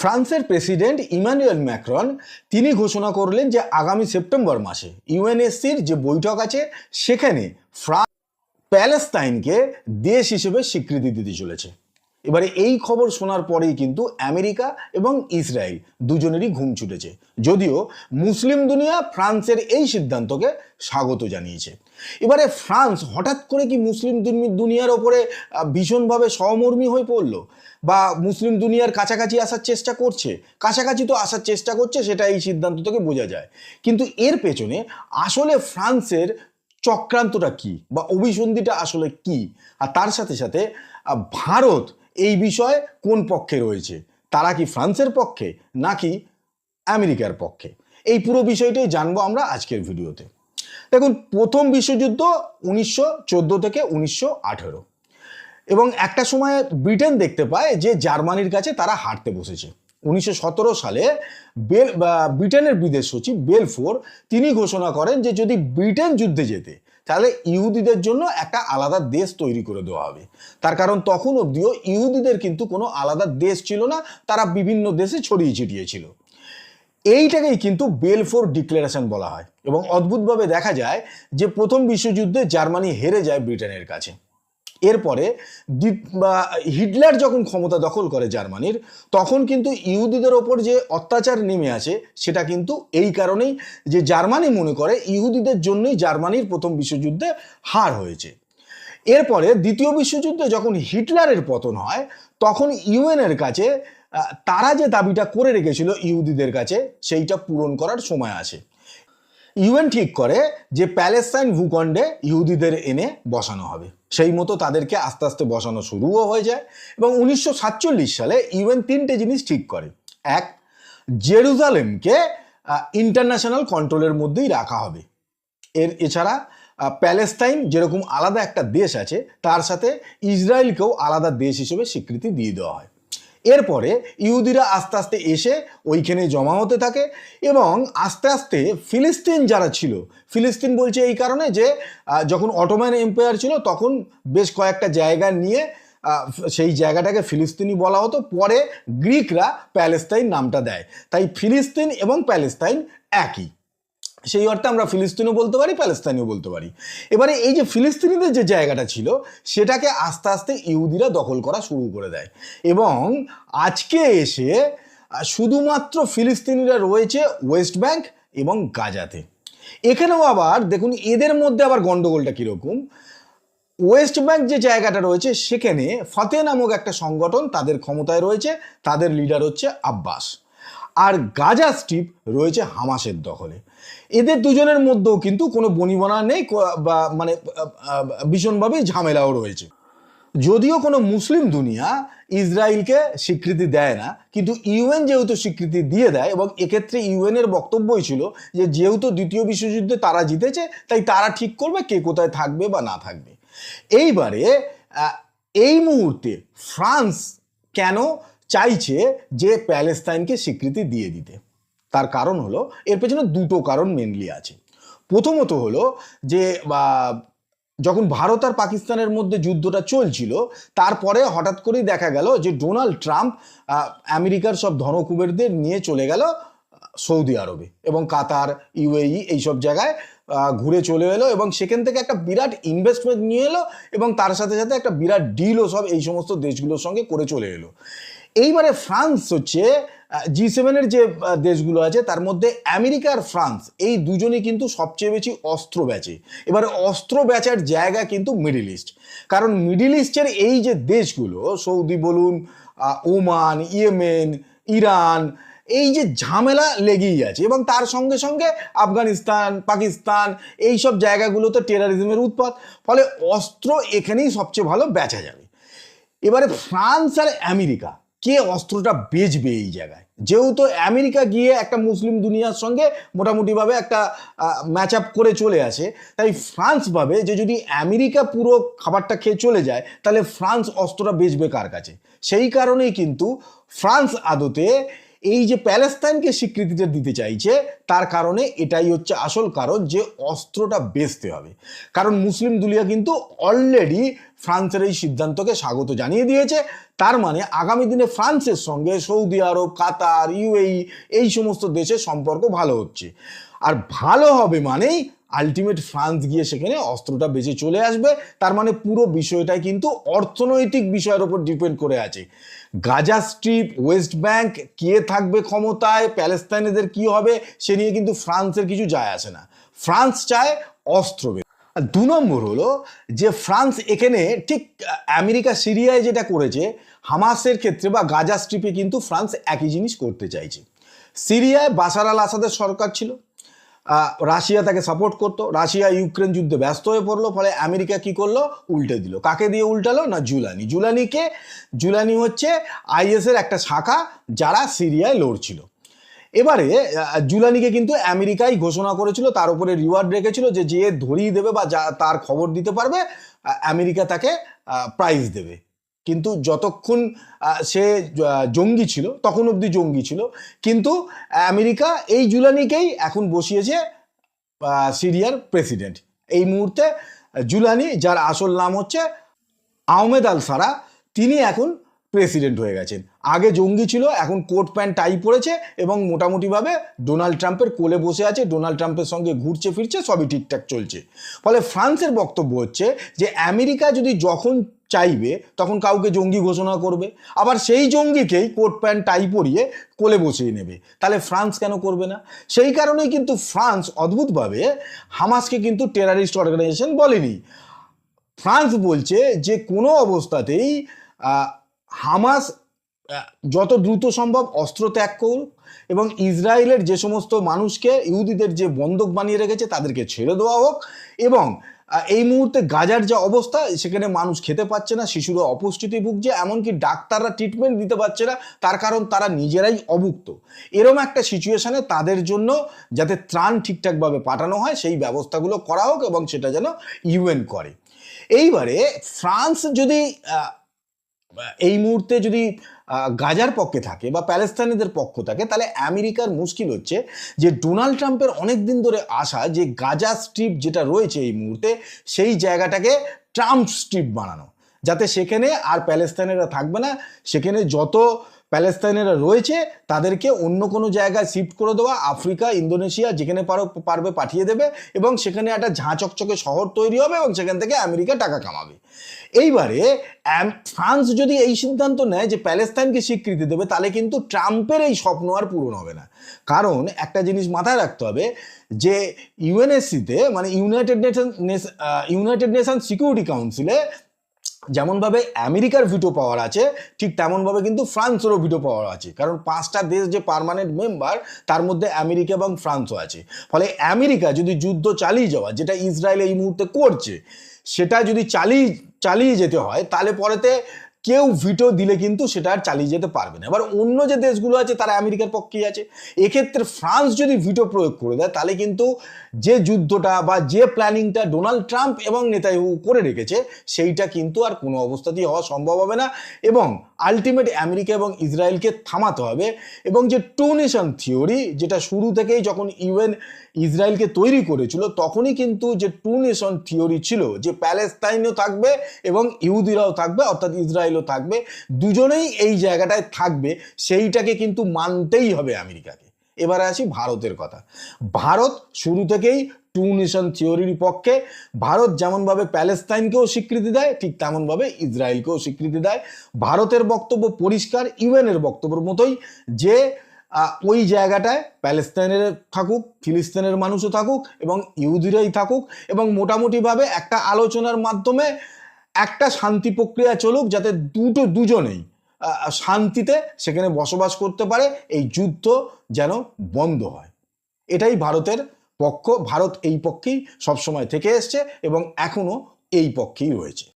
ফ্রান্সের president Emmanuel Macron তিনি ঘোষণা করলেন যে আগামী সেপ্টেম্বর মাসে ইউএনএসসির যে বৈঠক আছে সেখানে ফ্রান্স প্যালেস্তাইনকে দেশ হিসেবে স্বীকৃতি দিতে চলেছে। এবারে এই খবর শোনার পরেই কিন্তু আমেরিকা এবং ইসরায়েল দুজনেরই ঘুম ছুটেছে, যদিও মুসলিম দুনিয়া ফ্রান্সের এই সিদ্ধান্তকে স্বাগত জানিয়েছে। এবারে ফ্রান্স হঠাৎ করে কি মুসলিম দুনিয়ার ওপরে ভীষণভাবে সহমর্মী হয়ে পড়লো বা মুসলিম দুনিয়ার কাছাকাছি আসার চেষ্টা করছে? কাছাকাছি তো আসার চেষ্টা করছে, সেটা এই সিদ্ধান্ত থেকে বোঝা যায়। কিন্তু এর পেছনে আসলে ফ্রান্সের চক্রান্তটা কি বা অভিসন্ধিটা আসলে কি, আর তার সাথে সাথে ভারত এই বিষয়ে কোন পক্ষে রয়েছে? তারা কি ফ্রান্সের পক্ষে নাকি আমেরিকার পক্ষে? এই পুরো বিষয়টাই জানবো আমরা আজকের ভিডিওতে। দেখুন, প্রথম বিশ্বযুদ্ধ 1914 থেকে 1918 এবং একটা সময় ব্রিটেন দেখতে পায় যে জার্মানির কাছে তারা হারতে বসেছে। 1917 সালে ব্রিটেনের বিদেশ সচিব বেলফোর তিনি ঘোষণা করেন যে যদি ব্রিটেন যুদ্ধে যেতে তাহলে ইহুদিদের জন্য একটা আলাদা দেশ তৈরি করে দেওয়া হবে। তার কারণ তখন অবধিও ইহুদিদের কিন্তু কোনো আলাদা দেশ ছিল না, তারা বিভিন্ন দেশে ছড়িয়ে ছিটিয়ে ছিল। এইটাকেই কিন্তু বেলফোর ডিক্লারেশন বলা হয় এবং অদ্ভুতভাবে দেখা যায় যে প্রথম বিশ্বযুদ্ধে জার্মানি হেরে যায় ব্রিটেনের কাছে। এরপরে হিটলার যখন ক্ষমতা দখল করে জার্মানির, তখন কিন্তু ইহুদিদের ওপর যে অত্যাচার নেমে আসে সেটা কিন্তু এই কারণেই যে জার্মানি মনে করে ইহুদিদের জন্যই জার্মানির প্রথম বিশ্বযুদ্ধে হার হয়েছে। এরপরে দ্বিতীয় বিশ্বযুদ্ধে যখন হিটলারের পতন হয়, তখন ইউএনের কাছে তারা যে দাবিটা করে রেখেছিল ইহুদিদের কাছে সেইটা পূরণ করার সময় আসে। ইউএন ঠিক করে যে প্যালেস্তাইন ভূখণ্ডে ইহুদিদের এনে বসানো হবে। সেই মতো তাদেরকে আস্তে আস্তে বসানো শুরুও হয়ে যায় এবং 1947 সালে ইউএন তিনটে জিনিস ঠিক করে। এক, জেরুজালেমকে ইন্টারন্যাশনাল কন্ট্রোলের মধ্যেই রাখা হবে। এছাড়া প্যালেস্তাইন যেরকম আলাদা একটা দেশ আছে, তার সাথে ইসরায়েলকেও আলাদা দেশ হিসেবে স্বীকৃতি দিয়ে দেওয়া হয়। এরপরে ইহুদিরা আস্তে আস্তে এসে ওইখানে জমা হতে থাকে এবং আস্তে আস্তে ফিলিস্তিন যারা ছিল, ফিলিস্তিন বলছে এই কারণে যে যখন অটোমান এম্পায়ার ছিল তখন বেশ কয়েকটা জায়গা নিয়ে সেই জায়গাটাকে ফিলিস্তিনি বলা হতো, পরে গ্রিকরা প্যালেস্তাইন নামটা দেয়। তাই ফিলিস্তিন এবং প্যালেস্তাইন একই, সেই অর্থে আমরা ফিলিস্তিনও বলতে পারি, প্যালেস্তাইনও বলতে পারি। এবারে এই যে ফিলিস্তিনিদের যে জায়গাটা ছিল সেটাকে আস্তে আস্তে ইহুদিরা দখল করা শুরু করে দেয় এবং আজকে এসে শুধুমাত্র ফিলিস্তিনিরা রয়েছে ওয়েস্ট ব্যাংক এবং গাজাতে। এখানেও আবার দেখুন এদের মধ্যে আবার গন্ডগোলটা কীরকম। ওয়েস্ট ব্যাংক যে জায়গাটা রয়েছে সেখানে ফাতে নামক একটা সংগঠন তাদের ক্ষমতায় রয়েছে, তাদের লিডার হচ্ছে আব্বাস। আর গাজা স্ট্রিপ রয়েছে হামাসের দখলে। এদের দুজনের মধ্যেও কিন্তু কোনো বনিবনা নেই বা মানে ভীষণভাবেই ঝামেলাও রয়েছে। যদিও কোনো মুসলিম দুনিয়া ইসরায়েলকে স্বীকৃতি দেয় না, কিন্তু ইউএন যেহেতু স্বীকৃতি দিয়ে দেয় এবং এক্ষেত্রে ইউএনের বক্তব্যই ছিল যে যেহেতু দ্বিতীয় বিশ্বযুদ্ধে তারা জিতেছে তাই তারা ঠিক করবে কে কোথায় থাকবে বা না থাকবে। এইবারে এই মুহূর্তে ফ্রান্স কেন চাইছে যে প্যালেস্তাইনকে স্বীকৃতি দিয়ে দিতে? তার কারণ হলো, এর পেছনে দুটো কারণ মেনলি আছে। প্রথমত হলো যে যখন ভারত আর পাকিস্তানের মধ্যে যুদ্ধটা চলছিল, তারপরে হঠাৎ করেই দেখা গেল যে ডোনাল্ড ট্রাম্প আমেরিকার সব ধনকুবেরদের নিয়ে চলে গেল সৌদি আরবে এবং কাতার, ইউএই এইসব জায়গায় ঘুরে চলে এলো এবং সেখান থেকে একটা বিরাট ইনভেস্টমেন্ট নিয়ে এলো এবং তার সাথে সাথে একটা বিরাট ডিলও সব এই সমস্ত দেশগুলোর সঙ্গে করে চলে এলো। এইবারে ফ্রান্স হচ্ছে G7-এর যে দেশগুলো আছে তার মধ্যে আমেরিকা আর ফ্রান্স এই দুজনই কিন্তু সবচেয়ে বেশি অস্ত্র বেচে। এবারে অস্ত্র বেচার জায়গা কিন্তু মিডল ইস্ট, কারণ মিডল ইস্টের এই যে দেশগুলো সৌদি বলুন, ওমান, ইয়েমেন, ইরান, এই যে ঝামেলা লেগেই আছে এবং তার সঙ্গে সঙ্গে আফগানিস্তান, পাকিস্তান এই সব জায়গাগুলোতে টেররিজমের উৎপাত, ফলে অস্ত্র এখানেই সবচেয়ে ভালো বেচা যাবে। এবারে ফ্রান্স আর আমেরিকা কে অস্ত্রটা বেচবে এই জায়গায়? যেহেতু আমেরিকা গিয়ে একটা মুসলিম দুনিয়ার সঙ্গে মোটামুটিভাবে একটা ম্যাচ আপ করে চলে আসে, তাই ফ্রান্স ভাবে যে যদি আমেরিকা পুরো খাবারটা খেয়ে চলে যায় তাহলে ফ্রান্স অস্ত্রটা বেচবে কার কাছে? সেই কারণেই কিন্তু ফ্রান্স আদতে এই যে প্যালেস্তাইনকে স্বীকৃতিটা দিতে চাইছে তার কারণে এটাই হচ্ছে আসল কারণ যে অস্ত্রটা বেচতে হবে। কারণ মুসলিম দুনিয়া কিন্তু অলরেডি ফ্রান্সের এই সিদ্ধান্তকে স্বাগত জানিয়ে দিয়েছে। তার মানে আগামী দিনে ফ্রান্সের সঙ্গে সৌদি আরব, কাতার, ইউএই এই সমস্ত দেশের সম্পর্ক ভালো হচ্ছে। আর ভালো হবে মানেই আলটিমেট ফ্রান্স গিয়ে সেখানে অস্ত্রটা বেঁচে চলে আসবে। তার মানে পুরো বিষয়টাই কিন্তু অর্থনৈতিক বিষয়ের উপর ডিপেন্ড করে আছে। গাজা স্ট্রিপ, ওয়েস্ট ব্যাংক, কে থাকবে ক্ষমতায়, প্যালেস্তাইনিদের কি হবে সে নিয়ে কিন্তু ফ্রান্সের কিছু যায় আসে না। ফ্রান্স চায় অস্ত্র। আর 2 নম্বর হলো যে ফ্রান্স এখানে ঠিক আমেরিকা সিরিয়ায় যেটা করেছে হামাসের ক্ষেত্রে বা গাজা স্ট্রিপে কিন্তু ফ্রান্স একই জিনিস করতে চাইছে। সিরিয়ায় বাশার আল আসাদের সরকার ছিল, রাশিয়া তাকে সাপোর্ট করতো, রাশিয়া ইউক্রেন যুদ্ধে ব্যস্ত হয়ে পড়লো, ফলে আমেরিকা কি করলো, উল্টে দিল। কাকে দিয়ে উল্টালো না, জুলানি হচ্ছে আইএসের একটা শাখা যারা সিরিয়ায় লড়ছিল। এবারে জুলানিকে কিন্তু আমেরিকাই ঘোষণা করেছিল, তার উপরে রিওয়ার্ড রেখেছিল যে যে ধরিয়ে দেবে বা যা তার খবর দিতে পারবে আমেরিকা তাকে প্রাইজ দেবে। কিন্তু যতক্ষণ সে জঙ্গি ছিল তখন অবধি জঙ্গি ছিল। কিন্তু আমেরিকা এই জুলানিকেই এখন বসিয়েছে সিরিয়ার প্রেসিডেন্ট। এই মুহূর্তে জুলানি, যার আসল নাম হচ্ছে আহমেদ আল সারা, তিনি এখন প্রেসিডেন্ট হয়ে গেছেন। আগে জঙ্গি ছিল, এখন কোট প্যান্ট টাই পরেছে এবং মোটামুটিভাবে ডোনাল্ড ট্রাম্পের কোলে বসে আছে, ডোনাল্ড ট্রাম্পের সঙ্গে ঘুরছে ফিরছে, সবই ঠিকঠাক চলছে। ফলে ফ্রান্সের বক্তব্য হচ্ছে যে আমেরিকা যদি যখন চাইবে তখন কাউকে জঙ্গি ঘোষণা করবে, আবার সেই জঙ্গিকেই কোট প্যান্ট টাই পরিয়ে কোলে বসিয়ে নেবে। তাহলে ফ্রান্স কেন করবে না? সেই কারণেই কিন্তু ফ্রান্স অদ্ভুতভাবে হামাসকে কিন্তু টেরারিস্ট অর্গানাইজেশন বলেনি। ফ্রান্স বলছে যে কোনো অবস্থাতেই হামাস যত দ্রুত সম্ভব অস্ত্র ত্যাগ করুক এবং ইসরায়েলের যে সমস্ত মানুষকে, ইহুদিদের যে বন্দুক বানিয়ে রেখেছে তাদেরকে ছেড়ে দেওয়া হোক। এবং এই মুহূর্তে গাজার যে অবস্থা, সেখানে মানুষ খেতে পাচ্ছে না, শিশুরা অপুষ্টিতে ভুগছে, এমনকি ডাক্তাররা ট্রিটমেন্ট দিতে পারছে না, তার কারণ তারা নিজেরাই অভুক্ত। এরম একটা সিচুয়েশনে তাদের জন্য যাতে ত্রাণ ঠিকঠাকভাবে পাঠানো হয় সেই ব্যবস্থাগুলো করা হোক এবং সেটা যেন ইউএন করে। এইবারে ফ্রান্স যদি এই মুহূর্তে যদি গাজার পক্ষে থাকে বা প্যালেস্তাইনিদের পক্ষ থাকে, তাহলে আমেরিকার মুশকিল হচ্ছে যে ডোনাল্ড ট্রাম্পের অনেক দিন ধরে আসা যে গাজা স্ট্রিপ যেটা রয়েছে এই মুহূর্তে, সেই জায়গাটাকে ট্রাম্প স্ট্রিপ বানানো, যাতে সেখানে আর প্যালেস্তাইনিরা থাকবে না, সেখানে যত প্যালেস্তাইনিরা রয়েছে তাদেরকে অন্য কোনো জায়গায় শিফট করে দেওয়া, আফ্রিকা, ইন্দোনেশিয়া, যেখানে পারবে পাঠিয়ে দেবে এবং সেখানে একটা ঝাঁ চকচকে শহর তৈরি হবে এবং সেখান থেকে আমেরিকা টাকা কামাবে। এইবারে ফ্রান্স যদি এই সিদ্ধান্ত নেয় যে প্যালেস্তাইনকে স্বীকৃতি দেবে, তাহলে কিন্তু ট্রাম্পের এই স্বপ্ন আর পূরণ হবে না। কারণ একটা জিনিস মাথায় রাখতে হবে যে ইউএনএসসিতে মানে ইউনাইটেড নেশন সিকিউরিটি কাউন্সিলে যেমনভাবে আমেরিকার ভিটো পাওয়ার আছে, ঠিক তেমনভাবে কিন্তু ফ্রান্সেরও ভিটো পাওয়ার আছে। কারণ 5টা দেশ যে পার্মানেন্ট মেম্বার, তার মধ্যে আমেরিকা এবং ফ্রান্সও আছে। ফলে আমেরিকা যদি যুদ্ধ চালিয়ে যাওয়া, যেটা ইসরায়েল এই মুহূর্তে করছে, সেটা যদি চালিয়ে যেতে হয়, তাহলে পরেতে কেউ ভিটো দিলে কিন্তু সেটা আর চালিয়ে যেতে পারবে না। এবার অন্য যে দেশগুলো আছে তারা আমেরিকার পক্ষেই আছে। এক্ষেত্রে ফ্রান্স যদি ভিটো প্রয়োগ করে দেয়, তাহলে কিন্তু যে যুদ্ধটা বা যে প্ল্যানিংটা ডোনাল্ড ট্রাম্প এবং নেতানিয়াহু করে রেখেছে, সেইটা কিন্তু আর কোনো অবস্থাতেই হওয়া সম্ভব হবে না। এবং আলটিমেট আমেরিকা এবং ইসরায়েলকে থামাতে হবে। এবং যে টু নেশন থিওরি, যেটা শুরু থেকেই যখন ইউএন ইসরায়েলকে তৈরি করেছিল, তখনই কিন্তু যে টু নেশন থিওরি ছিল যে প্যালেস্তাইনও থাকবে এবং ইহুদিরাও থাকবে, অর্থাৎ ইসরায়েলও থাকবে, দুজনেই এই জায়গাটায় থাকবে, সেইটাকে কিন্তু মানতেই হবে আমেরিকাকে। এবারে আসি ভারতের কথা। ভারত শুরু থেকেই টু নেশন থিওরির পক্ষে। ভারত যেমনভাবে প্যালেস্তাইনকেও স্বীকৃতি দেয়, ঠিক তেমনভাবে ইসরায়েলকেও স্বীকৃতি দেয়। ভারতের বক্তব্য পরিষ্কার, ইউএনের বক্তব্যের মতোই, যে ওই জায়গাটায় প্যালেস্তাইনের থাকুক, ফিলিস্তিনের মানুষও থাকুক এবং ইহুদিরাই থাকুক, এবং মোটামুটিভাবে একটা আলোচনার মাধ্যমে একটা শান্তি প্রক্রিয়া চলুক, যাতে দুজনেই শান্তিতে সেখানে বসবাস করতে পারে, এই যুদ্ধ যেন বন্ধ হয়। এটাই ভারতের পক্ষ। ভারত এই পক্ষেই সবসময় থেকে এসছে এবং এখনো এই পক্ষেই রয়েছে।